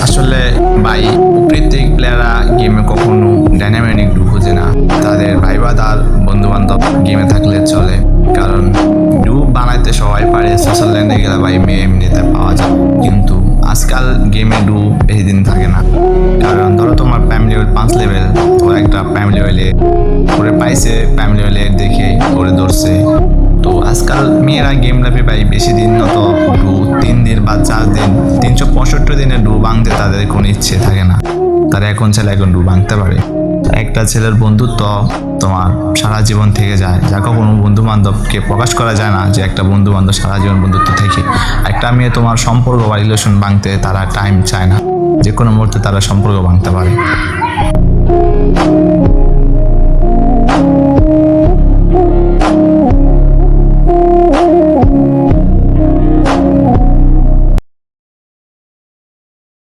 আসলে ভাই প্রত্যেক প্লেয়াররা গেমে কখনো ডাইনামিক ডু খুঁজে না। তাদের ভাইবাদার বন্ধু বান্ধব গেমে থাকলে চলে, কারণ ডু বানাইতে সবাই পারে। সোশ্যাল ল্যান্ডে গেলে ভাই মেয়ে এমনিতে পাওয়া যায়, কিন্তু আজকাল গেমে ডু বেশি দিন থাকে না। কারণ ধরো তোমার ফ্যামিলি লেভেল 5 লেভেল, ওরা একটা ফ্যামিলি লেভেলে ওরে পাইছে, ফ্যামিলি লেভেলে দেখে ওরে ধরছে। তো আজকাল মেয়েরা গেম লাভে পাই বেশি দিন নত ডু 3 দিন বা 4 দিন, 365 দিনে ডু ভাঙতে তাদের কোনো ইচ্ছে থাকে না। তারা এখন ছেলে এখন ডু ভাঙতে পারে। একটা ছেলের বন্ধুত্ব তোমার সারা জীবন থেকে যায়, যা কখনো বন্ধু বান্ধবকে প্রকাশ করা যায় না যে একটা বন্ধু বান্ধব সারা জীবন বন্ধুত্ব থেকে। একটা মেয়ে তোমার সম্পর্ক বা রিলেশন ভাঙতে তারা টাইম চায় না, যে কোনো মুহূর্তে তারা সম্পর্ক ভাঙতে পারে।